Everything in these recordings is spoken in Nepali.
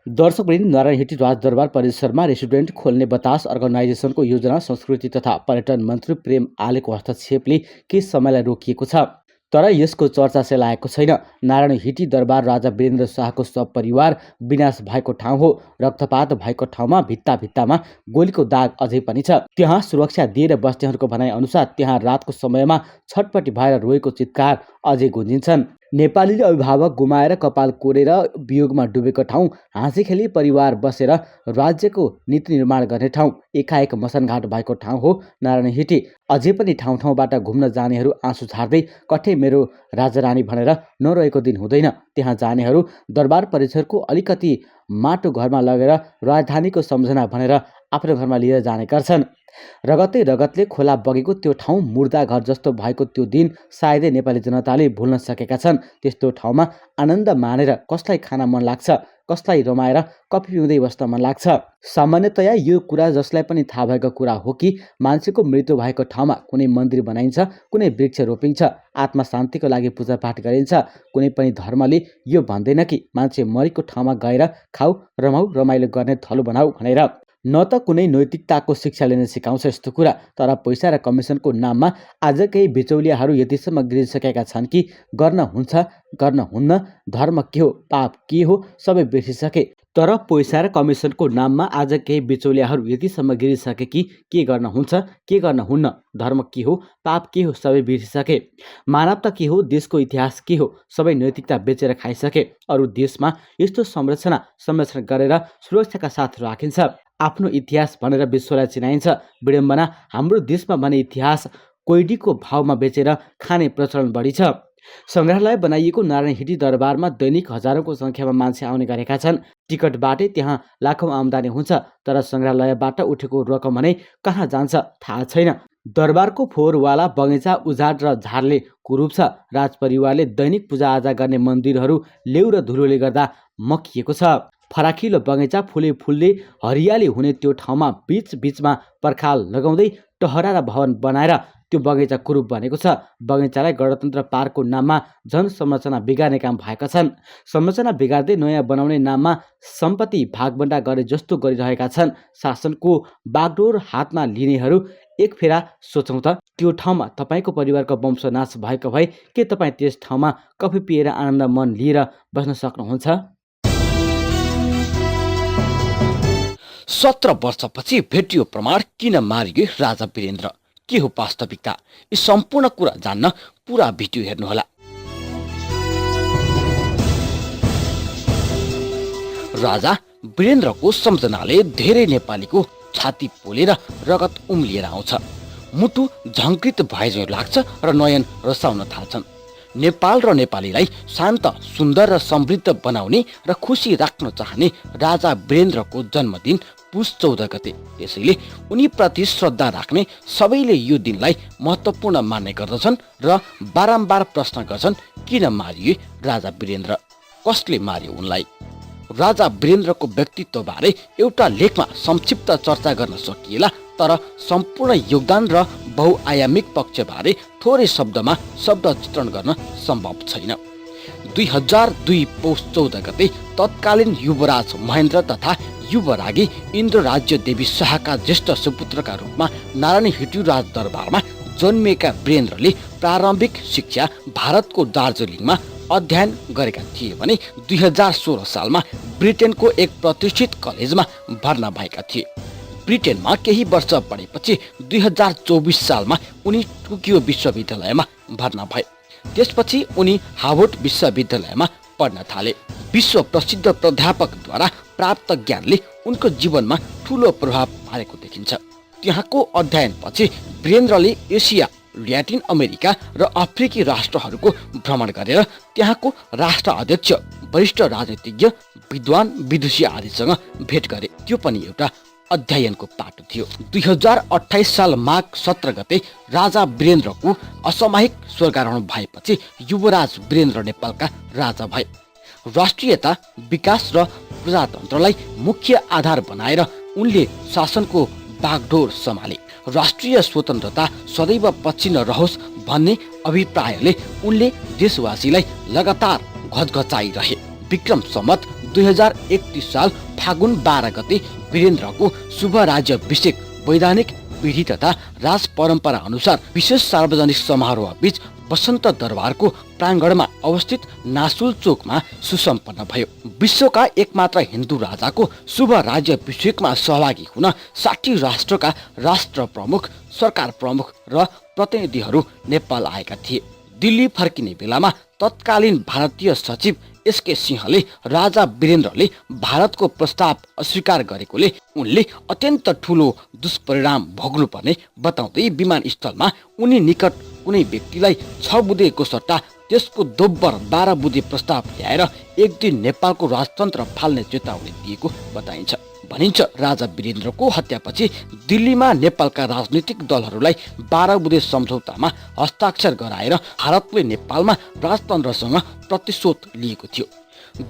दर्शकवृन्द, नारायण हिटी राजदरबार परिसरमा रेस्टुरेन्ट खोल्ने बतास अर्गनाइजेसनको योजना संस्कृति तथा पर्यटन मन्त्री प्रेम आलेको हस्तक्षेपले केही समयलाई रोकिएको छ। तर यसको चर्चा सेलाएको छैन। नारायण हिटी दरबार राजा वीरेन्द्र शाहको सपरिवार विनाश भएको ठाउँ हो। रक्तपात भएको ठाउँमा भित्ता भित्तामा गोलीको दाग अझै पनि छ। त्यहाँ सुरक्षा दिएर बस्नेहरूको भनाइ अनुसार त्यहाँ रातको समयमा छटपटी भएर रोएको चित्कार अझै गुन्जिन्छन्। नेपालीले अभिभावक गुमाएर कपाल कोरेर वियोगमा डुबेको ठाउँ, हाँसीखेली परिवार बसेर राज्यको नीति निर्माण गर्ने ठाउँ, एकाएक मसानघाट भएको ठाउँ हो नारायण हिटी। अझै पनि ठाउँ ठाउँबाट घुम्न जानेहरू आँसु झार्दै कठै मेरो राजारानी भनेर नरहेको दिन हुँदैन। त्यहाँ जानेहरू दरबार परिसरको अलिकति माटो घरमा लगेर राजधानीको सम्झना भनेर आफ्नो घरमा लिएर जाने गर्छन्। रगतै रगतले खोला बगेको त्यो ठाउँ मुर्दा घर जस्तो भएको त्यो दिन सायदै नेपाली जनताले भुल्न सकेका छन्। त्यस्तो ठाउँमा आनन्द मानेर कसलाई खान मन लाग्छ, कसलाई रमाएर कफी पिउँदै बस्न मन लाग्छ। सामान्यतया यो कुरा जसलाई पनि थाहा भएको कुरा हो कि मान्छेको मृत्यु भएको ठाउँमा कुनै मन्दिर बनाइन्छ, कुनै वृक्ष रोपिन्छ, आत्मा शान्तिको लागि पूजापाठ गरिन्छ। कुनै पनि धर्मले यो भन्दैन कि मान्छे मरेको ठाउँमा गएर खाऊ, रमाऊ, रमाइलो गर्ने थलो बनाऊ भनेर। न त कुनै नैतिकताको शिक्षा लिन सिकाउँछ यस्तो कुरा। तर पैसा र कमिसनको नाममा आज केही बिचौलियाहरू यतिसम्म गिरिसकेका छन् कि गर्न हुन्छ, गर्न हुन्न, धर्म के हो, पाप के हो, सबै बिर्सिसके। तर पैसा र कमिसनको नाममा आज केही बिचौलियाहरू यतिसम्म गिरिसके कि के गर्न हुन्छ, के गर्न हुन्न, धर्म के हो, पाप के हो, सबै बिर्सिसके। मानवता के हो, देशको इतिहास के हो, सबै नैतिकता बेचेर खाइसके। अरू देशमा यस्तो संरक्षण गरेर सुरक्षाका साथ राखिन्छ। आफ्नो इतिहास भनेर विश्वलाई चिनाइन्छ। विडम्बना, हाम्रो देशमा भने इतिहास कोइडीको भावमा बेचेर खाने प्रचलन बढी छ। सङ्ग्रहालय बनाइएको नारायण हिटी दरबारमा दैनिक हजारौंको सङ्ख्यामा मान्छे आउने गरेका छन्। टिकटबाटै त्यहाँ लाखौं आमदानी हुन्छ। तर सङ्ग्रहालयबाट उठेको रकम भने कहाँ जान्छ थाहा छैन। दरबारको फोहोरवाला बगैँचा उजाड र झारले कुरूप छ। राजपरिवारले दैनिक पूजाआजा गर्ने मन्दिरहरू लेउ र धुलोले गर्दा मकिएको छ। फराकिलो बगैँचा फुलले हरियाली हुने त्यो ठाउँमा बीचमा पर्खाल लगाउँदै टहरा र भवन बनाएर त्यो बगैँचा कुरूप बनेको छ। बगैँचालाई गणतन्त्र पार्कको नाममा जनसंरचना बिगार्ने काम भएका छन्। संरचना बिगार्दै नयाँ बनाउने नाममा सम्पत्ति भागबण्डा गरे जस्तो गरिरहेका छन्। शासनको बागडोर हातमा लिनेहरू एक फेरा सोचौँ त, त्यो ठाउँमा तपाईँको परिवारको वंशनाश भएको भए के तपाईँ त्यस ठाउँमा कफी पिएर आनन्द मन लिएर बस्न सक्नुहुन्छ? 17 वर्षपछि भेटियो प्रमाण, किन मारियो राजा वीरेन्द्र, के हो वास्तविकता? यी सम्पूर्ण कुरा जान्न पुरा भिडियो हेर्नुहोला। राजा वीरेन्द्रको सम्झनाले धेरै नेपालीको छाती पोलेर रगत उम्लिएर आउँछ। मुटु झङ्कृत भए लाग्छ र नयन रसाउन थाल्छन्। नेपाल र नेपालीलाई शान्त, सुन्दर र समृद्ध बनाउने र खुसी राख्न चाहने राजा वीरेन्द्रको जन्मदिन पुष 14 गते। त्यसैले उनीप्रति श्रद्धा राख्ने सबैले यो दिनलाई महत्त्वपूर्ण मान्ने गर्दछन् र बारम्बार प्रश्न गर्छन्, किन मारिए राजा वीरेन्द्र, कसले मार्यो उनलाई? राजा वीरेन्द्रको व्यक्तित्वबारे एउटा लेखमा संक्षिप्त चर्चा गर्न सकिएला, तर सम्पूर्ण योगदान र बहुआयामिक पक्षबारे थोरै शब्दमा शब्द चित्रण गर्न सम्भव छैन। 2002 पौष 14 गते तत्कालीन युवराज महेन्द्र तथा युवरागी इन्द्रराज्य देवी शाहका ज्येष्ठ सुपुत्रका रूपमा नारायण हिटी राजदरबारमा जन्मिएका वीरेन्द्रले प्रारम्भिक शिक्षा भारतको दार्जिलिङमा अध्ययन गरेका थिए भने 2016 सालमा ब्रिटेनको एक प्रतिष्ठित कलेजमा भर्ना भएका थिए। ब्रिटेनमा केही वर्ष पढेपछि 2024 सालमा उनी टोकियो विश्वविद्यालयमा भर्ना भए। त्यसपछि उनी हार्वर्ड विश्वविद्यालयमा पढ्न थाले। विश्व प्रसिद्ध प्राध्यापकद्वारा प्राप्त ज्ञानले उनको जीवनमा ठूलो प्रभाव पारेको देखिन्छ। त्यहाँको अध्ययनपछि वीरेन्द्रले एसिया, ल्याटिन अमेरिका र अफ्रिकी राष्ट्रहरूको भ्रमण गरेर त्यहाँको राष्ट्र अध्यक्ष, वरिष्ठ राजनीतिज्ञ, विद्वान, विदुषी आदिसँग भेट गरे। त्यो पनि एउटा अध्ययनको पाटो थियो। 2028 साल माघ 17 गते राजा वीरेन्द्रको असामयिक स्वर्गारोहण भएपछि युवराज वीरेन्द्र नेपालका राजा भए। राष्ट्रियता, विकास र प्रजातन्त्रलाई मुख्य आधार बनाएर उनले शासनको बागडोर सम्हाले। राष्ट्रिय स्वतन्त्रता सदैव पछि नरहोस् भन्ने अभिप्रायले उनले देशवासीलाई लगातार घचघचाइरहे। विक्रम सम्वत 2031 साल फागुन 12 गते वीरेन्द्रको शुभ राज्याभिषेक वैधानिक विधि तथा राज परम्परा अनुसार विशेष सार्वजनिक समारोह बीच बसन्त दरबारको प्राङ्गणमा अवस्थित नासुल चोकमा सुसम्पन्न भयो। विश्वका एकमात्र हिन्दू राजाको शुभ राज्याभिषेकमा सहभागी हुन 60 राष्ट्रका राष्ट्र प्रमुख, सरकार प्रमुख र प्रतिनिधिहरू नेपाल आएका थिए। दिल्ली फर्किने बेलामा तत्कालीन भारतीय सचिव एसके सिंहले राजा वीरेन्द्रले भारतको प्रस्ताव अस्वीकार गरेकोले उनले अत्यन्त ठूलो दुष्परिणाम भोग्नुपर्ने बताउँदै विमानस्थलमा उनी निकट कुनै व्यक्तिलाई 6 बुँदेको सट्टा त्यसको दोब्बर 12 बुँदे प्रस्ताव ल्याएर एक दिन नेपालको राजतन्त्र फाल्ने चेतावनी दिएको बताइन्छ। भनिन्छ राजा वीरेन्द्रको हत्यापछि दिल्लीमा नेपालका राजनीतिक दलहरूलाई 12 बुँदे सम्झौतामा हस्ताक्षर गराएर भारतले नेपालमा राजतन्त्रसँग प्रतिशोध लिएको थियो।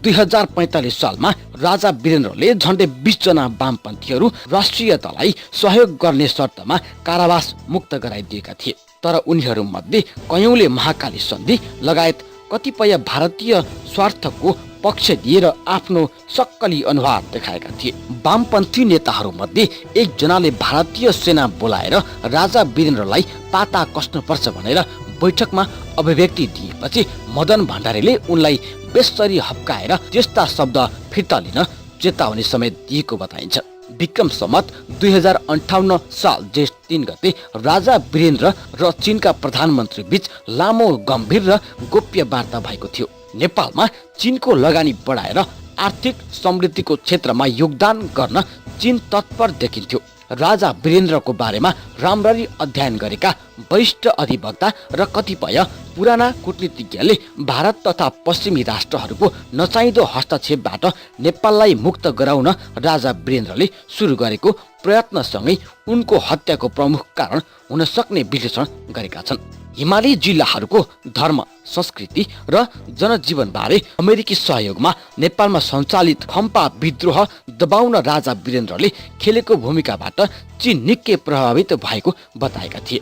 2045 सालमा राजा वीरेन्द्रले झन्डै 20 जना वामपन्थीहरू राष्ट्रियतालाई सहयोग गर्ने शर्तमा कारावास मुक्त गराइदिएका थिए। तर उनीहरूमध्ये कयौंले महाकाली सन्धि लगायत कतिपय भारतीय स्वार्थको पक्ष लिएर आफ्नो सक्कली अनुहार देखाएका थिए। वामपन्थी नेताहरूमध्ये एकजनाले भारतीय सेना बोलाएर राजा वीरेन्द्रलाई पाता कस्नुपर्छ भनेर बैठकमा अभिव्यक्ति दिएपछि मदन भण्डारीले उनलाई बेसरी हप्काएर त्यस्ता शब्द फिर्ता लिन चेतावनी समेत दिएको बताइन्छ। विक्रम सम्वत 2058 साल जेठ 3 गते राजा वीरेन्द्र र चीनका प्रधानमन्त्री बीच लामो गम्भीर र गोप्य वार्ता भएको थियो। नेपालमा चीनको लगानी बढाएर आर्थिक समृद्धिको क्षेत्रमा योगदान गर्न चीन तत्पर देखिन्थ्यो। राजा वीरेन्द्रको बारेमा राम्ररी अध्ययन गरेका वरिष्ठ अधिवक्ता र कतिपय पुराना कूटनीतिज्ञले भारत तथा पश्चिमी राष्ट्रहरूको नचाहिँदो हस्तक्षेपबाट नेपाललाई मुक्त गराउन राजा वीरेन्द्रले सुरु गरेको प्रयत्नसँगै उनको हत्याको प्रमुख कारण हुन सक्ने विश्लेषण गरेका छन्। हिमाली जिल्लाहरूको धर्म, संस्कृति र जनजीवनबारे अमेरिकी सहयोगमा नेपालमा सञ्चालित खम्पा विद्रोह दबाउन राजा वीरेन्द्रले खेलेको भूमिकाबाट चीन निकै प्रभावित भएको बताएका थिए।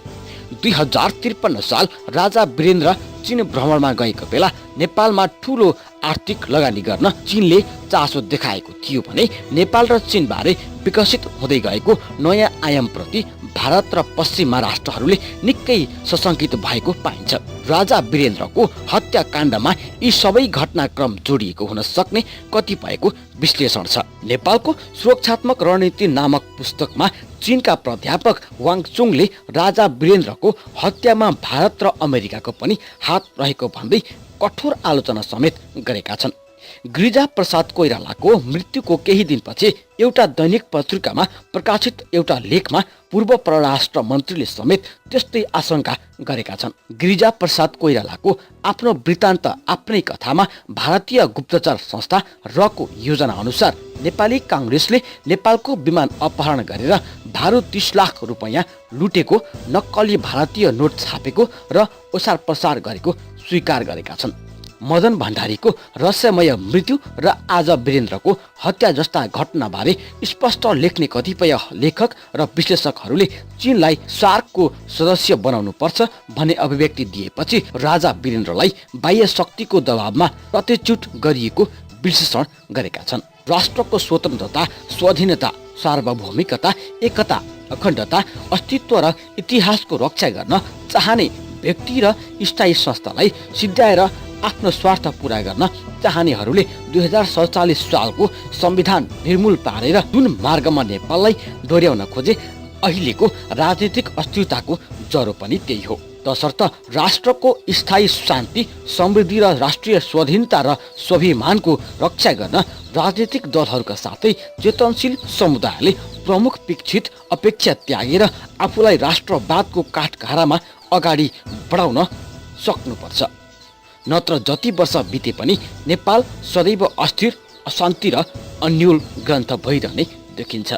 2053 साल राजा वीरेन्द्र चीन भ्रमणमा गएको बेला नेपालमा ठूलो आर्थिक लगानी गर्न चीनले चासो देखाएको थियो भने नेपाल र चीनबारे विकसित हुँदै गएको नयाँ आयामप्रति भारत र पश्चिमा राष्ट्रहरूले निकै सशंकित भएको पाइन्छ। राजा वीरेन्द्रको हत्याकाण्डमा यी सबै घटनाक्रम जोडिएको हुन सक्ने कतिपयको विश्लेषण छ। नेपालको सुरक्षात्मक रणनीति नामक पुस्तकमा चीनका प्राध्यापक वाङचुङले राजा वीरेन्द्रको हत्यामा भारत र अमेरिकाको पनि हात रहेको भन्दै कठोर आलोचना समेत गरेका छन्। गिरिजा प्रसाद कोइरालाको मृत्युको केही दिनपछि एउटा दैनिक पत्रिकामा प्रकाशित एउटा लेखमा पूर्व परराष्ट्र मन्त्रीले समेत त्यस्तै आशंका गरेका छन्। गिरिजा प्रसाद कोइरालाको आफ्नो वृत्तान्त आफ्नै कथामा भारतीय गुप्तचर संस्था रको योजना अनुसार नेपाली काङ्ग्रेसले नेपालको विमान अपहरण गरेर धारू 30 लाख रुपैयाँ लुटेको, नक्कली भारतीय नोट छापेको र ओसार पसार गरेको स्वीकार गरेका छन्। मदन भण्डारीको रहस्यमय मृत्यु र आज वीरेन्द्रको हत्या जस्ता घटनाबारे स्पष्ट लेख्ने कतिपय लेखक र विश्लेषकहरूले चीनलाई सार्कको सदस्य बनाउनु पर्छ भन्ने अभिव्यक्ति दिएपछि राजा वीरेन्द्रलाई बाह्य शक्तिको दबावमा प्रतिच्युत गरिएको विश्लेषण गरेका छन्। राष्ट्रको स्वतन्त्रता, स्वाधीनता, सार्वभौमिकता, एकता, अखण्डता, अस्तित्व र इतिहासको रक्षा गर्न चाहने व्यक्ति र स्थायी संस्थालाई सिद्ध्याएर आफ्नो स्वार्थ पूरा गर्न चाहनेहरूले 2047 सालको संविधान निर्मूल पारेर जुन मार्गमा नेपाललाई डोर्याउन खोजे अहिलेको राजनीतिक अस्थिरताको जरो पनि त्यही हो। तसर्थ राष्ट्रको स्थायी शान्ति, समृद्धि र राष्ट्रिय स्वाधीनता र स्वाभिमानको रक्षा गर्न राजनीतिक दलहरूका साथै चेतनशील समुदायले प्रमुख विकसित अपेक्षा त्यागेर आफूलाई राष्ट्रवादको काठघरामा अगाडि बढाउन सक्नुपर्छ। नत्र जति वर्ष बिते पनि नेपाल सदैव अस्थिर, अशान्ति र अन्यल ग्रन्थ भइरहने देखिन्छ।